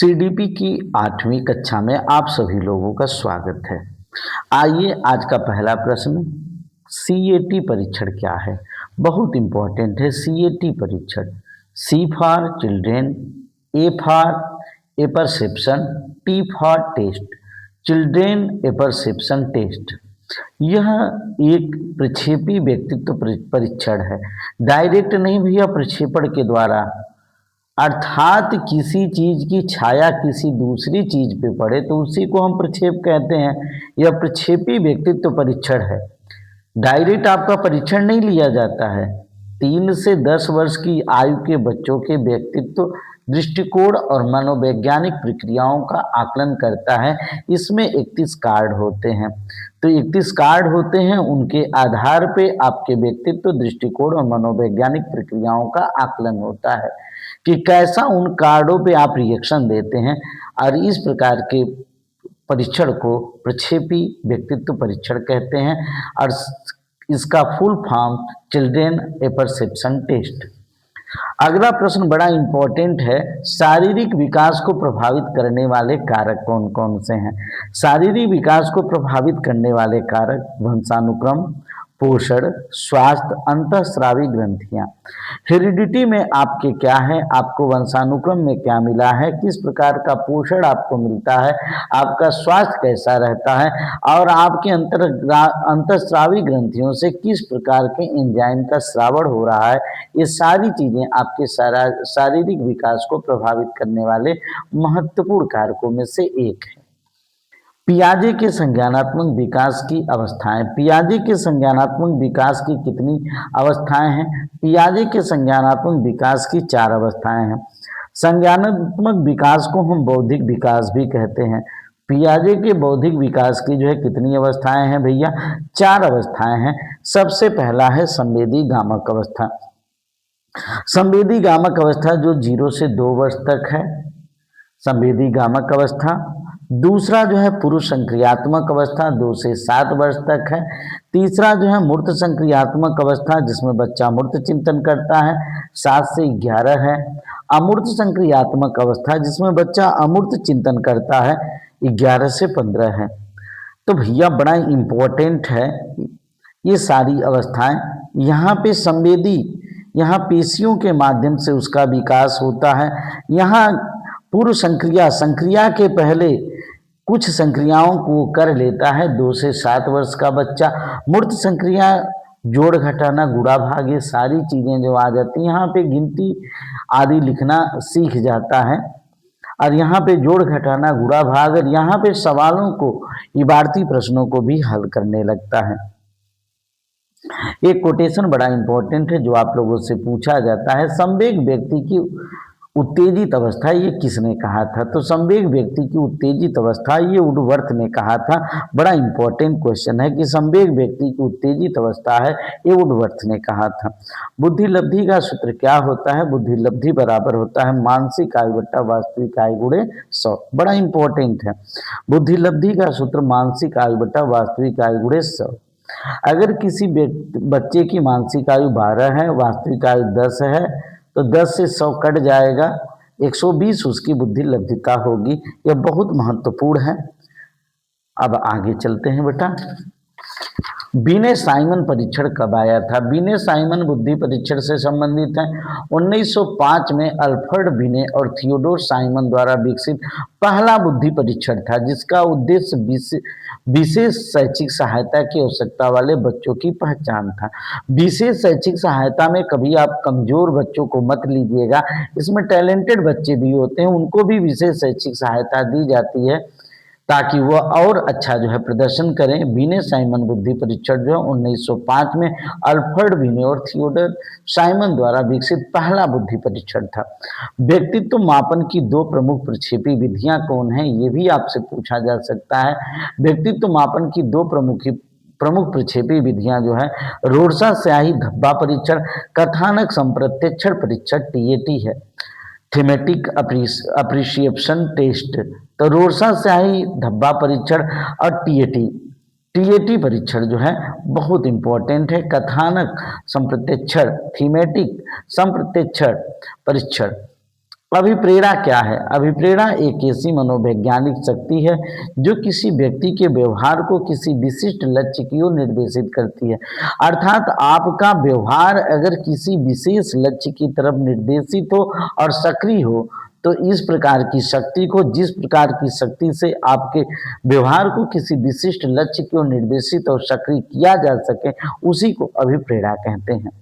CDP की 8वीं कक्षा में आप सभी लोगों का स्वागत है। आइए आज का पहला प्रश्न, सीएटी परीक्षण क्या है। बहुत इंपॉर्टेंट है सीएटी परीक्षण। C for children, A for A perception, T for test. Children A perception test यह एक प्रक्षेपी व्यक्तित्व परीक्षण है। डायरेक्ट नहीं भैया, प्रक्षेपण के द्वारा, अर्थात किसी चीज की छाया किसी दूसरी चीज पे पड़े तो उसी को हम प्रक्षेप कहते हैं। यह प्रक्षेपी व्यक्तित्व परीक्षण है। डायरेक्ट आपका परीक्षण नहीं लिया जाता है। 3 से 10 वर्ष की आयु के बच्चों के व्यक्तित्व, दृष्टिकोण और मनोवैज्ञानिक प्रक्रियाओं का आकलन करता है। इसमें 31 कार्ड होते हैं। तो 31 कार्ड होते हैं, उनके आधार पे आपके व्यक्तित्व, दृष्टिकोण और मनोवैज्ञानिक प्रक्रियाओं का आकलन होता है कि कैसा उन कार्डों पे आप रिएक्शन देते हैं। और इस प्रकार के परीक्षण को प्रक्षेपी व्यक्तित्व परीक्षण कहते हैं और इसका full form children A perception test. अगला प्रश्न बड़ा इंपॉर्टेंट है, शारीरिक विकास को प्रभावित करने वाले कारक कौन कौन से हैं। शारीरिक विकास को प्रभावित करने वाले कारक वंशानुक्रम, पोषण, स्वास्थ्य, अंतःस्रावी ग्रंथियां। हेरिडिटी में आपके क्या है, आपको वंशानुक्रम में क्या मिला है, किस प्रकार का पोषण आपको मिलता है, आपका स्वास्थ्य कैसा रहता है और आपके अंतःस्रावी ग्रंथियों से किस प्रकार के एंजाइम का स्रावण हो रहा है। ये सारी चीजें आपके शारीरिक विकास को प्रभावित करने वाले महत्वपूर्ण कारकों में से एक है। पियाजे के संज्ञानात्मक विकास की अवस्थाएं। पियाजे के संज्ञानात्मक विकास की कितनी अवस्थाएं हैं? पियाजे के संज्ञानात्मक विकास की 4 अवस्थाएं हैं। संज्ञानात्मक विकास को हम बौद्धिक विकास भी कहते हैं। पियाजे के बौद्धिक विकास की जो है कितनी अवस्थाएं हैं भैया? 4 अवस्थाएं हैं। सबसे पहला है संवेदी गामक अवस्था। संवेदी गामक अवस्था जो 0 से 2 वर्ष तक है, संवेदी गामक अवस्था। दूसरा जो है पुरुष संक्रियात्मक अवस्था 2 से 7 वर्ष तक है। तीसरा जो है मूर्त संक्रियात्मक अवस्था जिसमें बच्चा मूर्त चिंतन करता है, 7 से 11 है। अमूर्त संक्रियात्मक अवस्था जिसमें बच्चा अमूर्त चिंतन करता है, 11 से 15 है। तो भैया बड़ा इंपॉर्टेंट है ये सारी अवस्थाएं। यहाँ पे संवेदी, यहाँ पेशियों के माध्यम से उसका विकास होता है। यहाँ पूर्व संक्रिया के पहले कुछ संक्रियाओं को कर लेता है 2 से 7 वर्ष का बच्चा। मूर्त संक्रिया, जोड़ घटाना, गुणा भाग, ये सारी चीजें जो आ जाती हैं, यहाँ पे गिनती आदि लिखना सीख जाता है और यहाँ पे जोड़ घटाना, गुणा भाग, और यहाँ पे सवालों को, इबारती प्रश्नों को भी हल करने लगता है। एक कोटेशन बड़ा इंपॉर्टेंट है जो आप लोगों से पूछा जाता है, संवेग व्यक्ति की उत्तेजित अवस्था ये किसने कहा था? तो संवेग व्यक्ति की उत्तेजित अवस्था ये वुडवर्थ ने कहा था। बड़ा इंपॉर्टेंट क्वेश्चन है कि संवेग व्यक्ति की उत्तेजित अवस्था है, ये वुडवर्थ ने कहा था। बुद्धि लब्धि का सूत्र क्या होता है? बुद्धि लब्धि बराबर होता है मानसिक आयु बट्टा वास्तविक आयु गुणे 100। बड़ा इंपॉर्टेंट है, बुद्धि लब्धि का सूत्र मानसिक आयु बट्टा वास्तविक आयु गुणे 100। अगर किसी बच्चे की मानसिक आयु 12 है, वास्तविक आयु 10 है, तो 10 से 100 कट जाएगा, 120 उसकी बुद्धि लब्धता होगी। यह बहुत महत्वपूर्ण है। अब आगे चलते हैं बेटा। बिने साइमन परीक्षण कब आया था? बिने साइमन बुद्धि परीक्षण से संबंधित है। 1905 में अल्फ्रेड बिने और थियोडोर साइमन द्वारा विकसित पहला बुद्धि परीक्षण था, जिसका उद्देश्य विशेष शैक्षिक सहायता की आवश्यकता वाले बच्चों की पहचान था। विशेष शैक्षिक सहायता में कभी आप कमजोर बच्चों को मत लीजिएगा, इसमें टैलेंटेड बच्चे भी होते हैं, उनको भी विशेष शैक्षिक सहायता दी जाती है ताकि वह और अच्छा जो है प्रदर्शन करें। बिने साइमन बुद्धि परीक्षण जो है 1905 में अल्फ्रेड बिने और थियोडोर साइमन द्वारा विकसित पहला बुद्धि परीक्षण था। व्यक्तित्व मापन की 2 प्रमुख प्रक्षेपी विधियां कौन है? ये भी आपसे पूछा जा सकता है। व्यक्तित्व मापन की 2 प्रमुख प्रक्षेपी विधियां जो है रोडसा स्याही धब्बा परीक्षण, कथानक संप्रत्यक्षण परीक्षण, टीएटी है, थीमेटिक अप्रिशिएशन टेस्ट। तो रोडसा स्याही धब्बा परीक्षण और टीएटी परीक्षण जो है बहुत इंपॉर्टेंट है। कथानक संप्रत्यक्षण, थीमेटिक संप्रत्यक्षण परीक्षण, अभिप्रेरणा क्या है? अभिप्रेरणा एक ऐसी मनोवैज्ञानिक शक्ति है जो किसी व्यक्ति के व्यवहार को किसी विशिष्ट लक्ष्य की ओर निर्देशित करती है। अर्थात आपका व्यवहार अगर किसी विशेष लक्ष्य की तरफ निर्देशित हो और सक्रिय हो, तो इस प्रकार की शक्ति को, जिस प्रकार की शक्ति से आपके व्यवहार को किसी विशिष्ट लक्ष्य की ओर निर्देशित और सक्रिय किया जा सके, उसी को अभिप्रेरणा कहते हैं।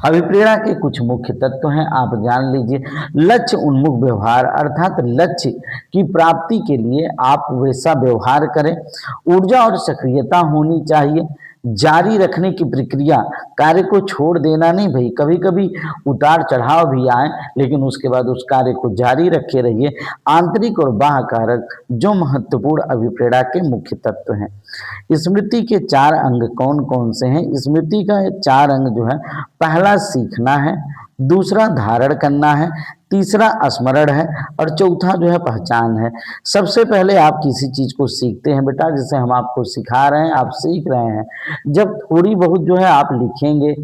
अभिप्रेरणा के कुछ मुख्य तत्व हैं, आप जान लीजिए। लक्ष्य उन्मुख व्यवहार, अर्थात लक्ष्य की प्राप्ति के लिए आप वैसा व्यवहार करें। ऊर्जा और सक्रियता होनी चाहिए। जारी रखने की प्रक्रिया, कार्य को छोड़ देना नहीं भाई, कभी कभी उतार चढ़ाव भी आए लेकिन उसके बाद उस कार्य को जारी रखे रहिए। आंतरिक और बाह्य कारक जो महत्वपूर्ण अभिप्रेरणा के मुख्य तत्व हैं। स्मृति के 4 अंग कौन कौन से हैं? स्मृति का 4 अंग जो है, पहला सीखना है, दूसरा धारण करना है, तीसरा स्मरण है और चौथा जो है पहचान है। सबसे पहले आप किसी चीज को सीखते हैं बेटा, जैसे हम आपको सिखा रहे हैं, आप सीख रहे हैं। जब थोड़ी बहुत जो है आप लिखेंगे,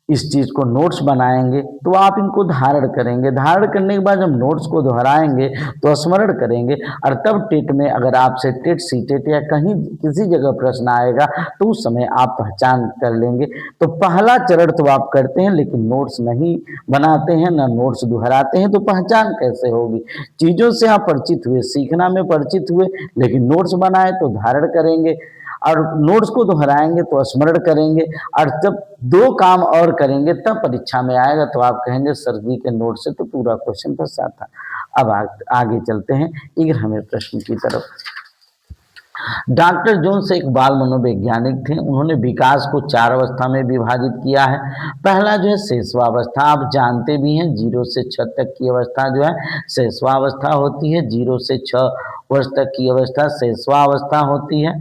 इस चीज को नोट्स बनाएंगे, तो आप इनको धारण करेंगे। धारण करने के बाद जब नोट्स को दोहराएंगे तो स्मरण करेंगे, और तब टेट में अगर आपसे टेट सीटेट या कहीं किसी जगह प्रश्न आएगा तो उस समय आप पहचान कर लेंगे। तो पहला चरण तो आप करते हैं लेकिन नोट्स नहीं बनाते हैं, ना नोट्स दोहराते हैं, तो पहचान कैसे होगी? चीजों से आप परिचित हुए, सीखना में परिचित हुए, लेकिन नोट्स बनाए तो धारण करेंगे, और नोट्स को दोहराएंगे तो स्मरण करेंगे, और जब 2 काम और करेंगे तब परीक्षा में आएगा तो आप कहेंगे सर जी के नोट से तो पूरा क्वेश्चन फंसा था। अब आगे चलते हैं 11वें प्रश्न की तरफ। डॉक्टर जोन्स एक बाल मनोवैज्ञानिक थे। उन्होंने विकास को 4 अवस्था में विभाजित किया है। पहला जो है शैशवावस्था, आप जानते भी हैं 0 से 6 तक की अवस्था जो है शैशवावस्था होती है। 0 से 6 वर्ष तक की अवस्था शैशवावस्था होती है।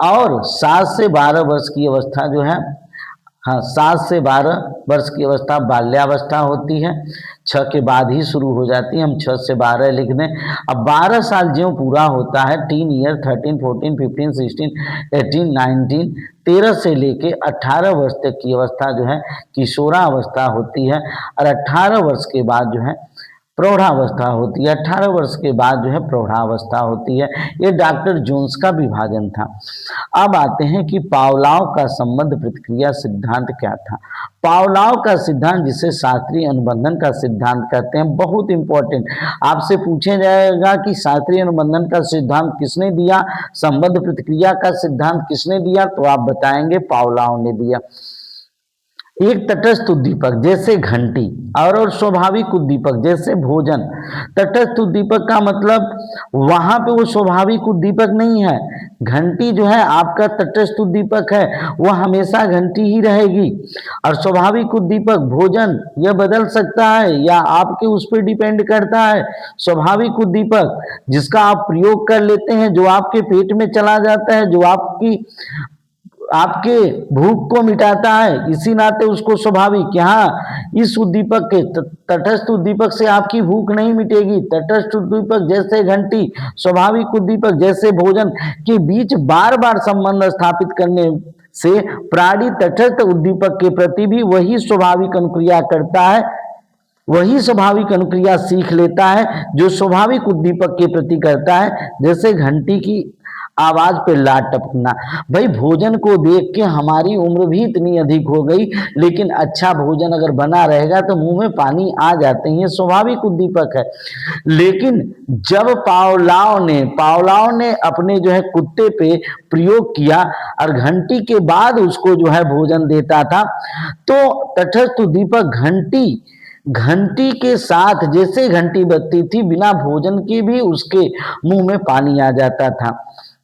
और 7 से 12 वर्ष की अवस्था जो है, हाँ 7 से 12 वर्ष की अवस्था बाल्यावस्था होती है। 6 के बाद ही शुरू हो जाती है, हम 6 से 12 लिख दें। अब 12 साल ज्यों पूरा होता है, टीन ईयर 13, 14, 15, 16, 18, 19, 13 से लेके 18 वर्ष तक की अवस्था जो है किशोरावस्था होती है, और 18 वर्ष के बाद जो है प्रौढ़ावस्था होती है। 18 वर्ष के बाद जो है प्रौढ़ावस्था होती है। ये डॉक्टर जोन्स का विभाजन था। अब आते हैं कि पावलोव का संबंध प्रतिक्रिया सिद्धांत क्या था। पावलोव का सिद्धांत, जिसे शास्त्रीय अनुबंधन का सिद्धांत कहते हैं, बहुत इंपॉर्टेंट, आपसे पूछे जाएगा कि शास्त्रीय अनुबंधन का सिद्धांत किसने दिया, संबंध प्रतिक्रिया का सिद्धांत किसने दिया, तो आप बताएंगे पावलोव ने दिया। एक तटस्थ उद्दीपक जैसे घंटी और स्वाभाविक उद्दीपक जैसे भोजन। तटस्थ उद्दीपक का मतलब वहां पे वो स्वाभाविक उद्दीपक नहीं है। घंटी जो है आपका तटस्थ उद्दीपक है, वह हमेशा घंटी ही रहेगी। और स्वाभाविक उद्दीपक भोजन, यह बदल सकता है या आपके उस पर डिपेंड करता है। स्वाभाविक उद्दीपक जिसका आप प्रयोग कर लेते हैं, जो आपके पेट में चला जाता है, जो आपके भूख को मिटाता है, इसी नाते उसको स्वाभाविक। यहाँ इस उद्दीपक के, तटस्थ उद्दीपक से आपकी भूख नहीं मिटेगी। तटस्थ उद्दीपक जैसे घंटी, स्वाभाविक उद्दीपक जैसे भोजन के बीच बार बार संबंध स्थापित करने से प्राणी तटस्थ उद्दीपक के प्रति भी वही स्वाभाविक अनुक्रिया करता है, वही स्वाभाविक अनुक्रिया सीख लेता है जो स्वाभाविक उद्दीपक के प्रति करता है। जैसे घंटी की आवाज पे लाट टपकना। भाई भोजन को देख के हमारी उम्र भी इतनी अधिक हो गई, लेकिन अच्छा भोजन अगर बना रहेगा तो मुंह में पानी आ जाते हैं, स्वाभाविक उद्दीपक है। लेकिन जब पावलोव ने अपने जो है कुत्ते पे प्रयोग किया और घंटी के बाद उसको जो है भोजन देता था, तो तटस्थ उद्दीपक घंटी के साथ, जैसे घंटी बजती थी, बिना भोजन के भी उसके मुंह में पानी आ जाता था।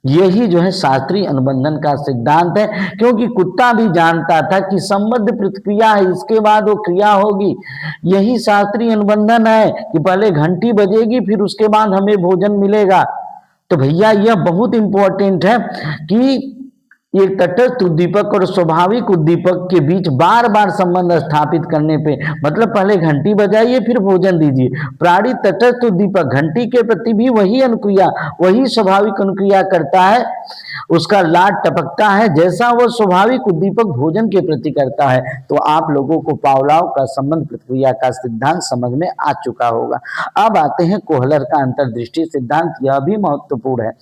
यही जो है शास्त्रीय अनुबंधन का सिद्धांत है, क्योंकि कुत्ता भी जानता था कि संबद्ध प्रतिक्रिया है, इसके बाद वो क्रिया होगी। यही शास्त्रीय अनुबंधन है कि पहले घंटी बजेगी फिर उसके बाद हमें भोजन मिलेगा। तो भैया यह बहुत इंपॉर्टेंट है कि एक तटस्थ उद्दीपक और स्वाभाविक उद्दीपक के बीच बार बार संबंध स्थापित करने पे, मतलब पहले घंटी बजाइए फिर भोजन दीजिए। प्राणी तटस्थ उद्दीपक घंटी के प्रति भी वही अनुक्रिया, वही स्वाभाविक अनुक्रिया करता है, उसका लाड टपकता है जैसा वो स्वाभाविक उद्दीपक भोजन के प्रति करता है। तो आप लोगों को पावलोव का संबंध प्रक्रिया का सिद्धांत समझ में आ चुका होगा। अब आते हैं कोहलर का अंतर्दृष्टि सिद्धांत, यह भी महत्वपूर्ण है।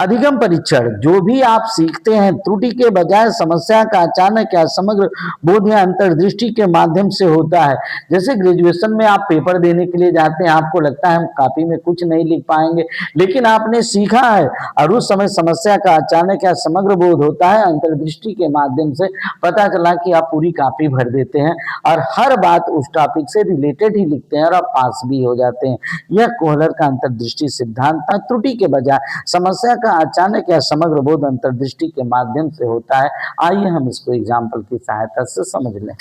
अधिगम परीक्षण, जो भी आप सीखते हैं त्रुटि के बजाय समस्या का अचानक या समग्र बोध या अंतर्दृष्टि के माध्यम से होता है। जैसे ग्रेजुएशन में आप पेपर देने के लिए जाते हैं, आपको लगता है हम कॉपी में कुछ नहीं लिख पाएंगे, लेकिन आपने सीखा है और उस समय समस्या का अचानक या समग्र बोध होता है। अंतर्दृष्टि के माध्यम से पता चला कि आप पूरी कॉपी भर देते हैं और हर बात उस टॉपिक से रिलेटेड ही लिखते हैं और आप पास भी हो जाते हैं। यह कोहलर का अंतर्दृष्टि सिद्धांत था। त्रुटि के बजाय समस्या का अचानक या समग्र बोध अंतर्दृष्टि के माध्यम से होता है। आइए हम इसको एग्जाम्पल की सहायता से समझ लें।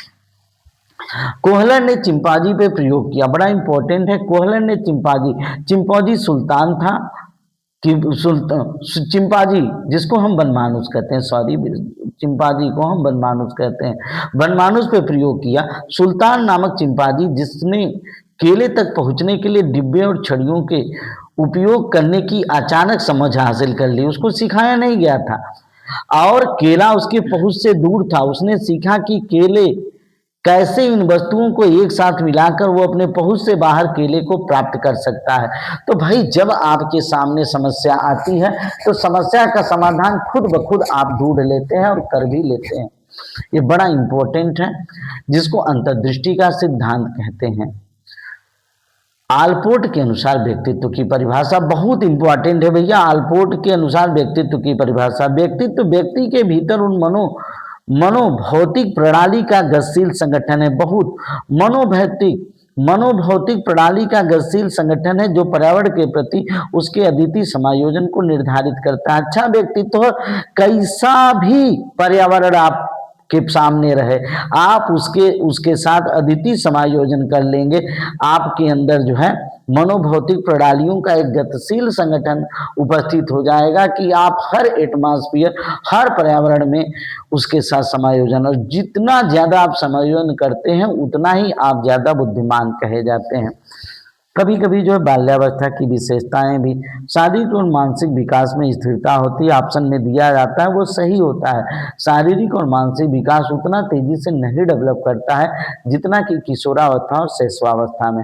कोहलर ने चिंपांजी पे प्रयोग किया, बड़ा इंपॉर्टेंट है। कोहलर ने चिंपांजी सुल्तान था कि चिंपांजी जिसको हम बनमानुस कहते हैं, सॉरी, चिंपांजी को हम बनमानुस कहते हैं, बनमानुस पे प्रयोग किया। सुल्तान नामक चिंपांजी जिसने केले तक पहुंचने के लिए डिब्बे और छड़ियों के उपयोग करने की अचानक समझ हासिल कर ली, उसको सिखाया नहीं गया था और केला उसकी पहुंच से दूर था। उसने सीखा कि केले कैसे इन वस्तुओं को एक साथ मिलाकर वो अपने पहुंच से बाहर केले को प्राप्त कर सकता है। तो भाई जब आपके सामने समस्या आती है तो समस्या का समाधान खुद ब खुद आप ढूंढ लेते हैं और कर भी लेते हैं। ये बड़ा इंपॉर्टेंट है, जिसको अंतर्दृष्टि का सिद्धांत कहते हैं। आलपोर्ट के अनुसार व्यक्तित्व की परिभाषा बहुत इंपॉर्टेंट है भैया। आलपोर्ट के अनुसार व्यक्तित्व की परिभाषा, व्यक्तित्व व्यक्ति के भीतर उन मनोभौतिक प्रणाली का गतिशील संगठन है। बहुत मनोभौतिक प्रणाली का गतिशील संगठन है जो पर्यावरण के प्रति उसके अद्वितीय समायोजन को निर्धारित करता है। अच्छा व्यक्तित्व कैसा भी पर्यावरण आप के सामने रहे, आप उसके साथ अद्वितीय समायोजन कर लेंगे। आपके अंदर जो है मनोभौतिक प्रणालियों का एक गतिशील संगठन उपस्थित हो जाएगा कि आप हर एटमॉस्फेयर, हर पर्यावरण में उसके साथ समायोजन, और जितना ज्यादा आप समायोजन करते हैं उतना ही आप ज्यादा बुद्धिमान कहे जाते हैं। कभी कभी जो है बाल्यावस्था की विशेषताएं भी शारीरिक और मानसिक विकास में स्थिरता होती है, ऑप्शन में दिया जाता है, वो सही होता है। शारीरिक और मानसिक विकास उतना तेजी से नहीं डेवलप करता है जितना कि किशोरावस्था और शैशवावस्था में,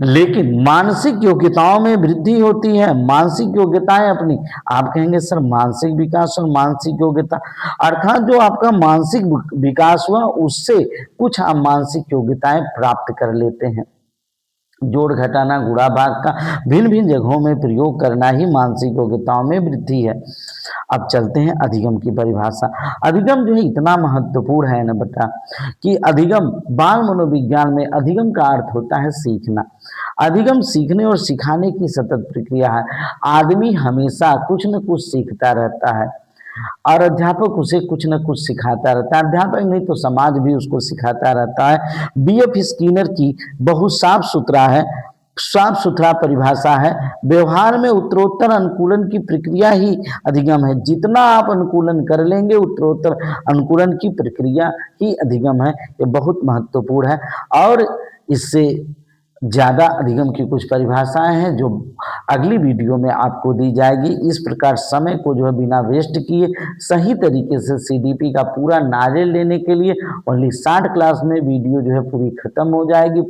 लेकिन मानसिक योग्यताओं में वृद्धि होती है। मानसिक योग्यताएं अपनी, आप कहेंगे सर मानसिक विकास और मानसिक योग्यता, अर्थात जो आपका मानसिक विकास हुआ उससे कुछ आप मानसिक योग्यताएं प्राप्त कर लेते हैं। जोड़ घटाना, गुणा भाग का भिन्न भिन्न जगहों में प्रयोग करना ही मानसिक योग्यताओं में वृद्धि है। अब चलते हैं अधिगम की परिभाषा। अधिगम जो है इतना महत्वपूर्ण है ना बेटा कि अधिगम बाल मनोविज्ञान में अधिगम का अर्थ होता है सीखना। अधिगम सीखने और सिखाने की सतत प्रक्रिया है। आदमी हमेशा कुछ न कुछ सीखता रहता है और अध्यापक उसे कुछ न कुछ सिखाता रहता है। अध्यापक नहीं तो समाज भी उसको सिखाता रहता है। बीएफ स्किनर की बहुत साफ सुथरा परिभाषा है। व्यवहार में उत्तरोत्तर अनुकूलन की प्रक्रिया ही अधिगम है। जितना आप अनुकूलन कर लेंगे उत्तरोत्तर अनुकूलन की प्रक्रिया ही अधिगम है। ये बहुत महत्वपूर्ण है और इससे ज्यादा अधिगम की कुछ परिभाषाएं हैं जो अगली वीडियो में आपको दी जाएगी। इस प्रकार समय को जो है बिना वेस्ट किए सही तरीके से सीडीपी का पूरा नॉलेज लेने के लिए ओनली 60 क्लास में वीडियो जो है पूरी खत्म हो जाएगी,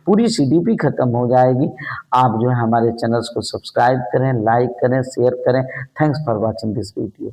पूरी सीडीपी खत्म हो जाएगी। आप जो है हमारे चैनल्स को सब्सक्राइब करें, लाइक करें, शेयर करें। Thanks for watching this video.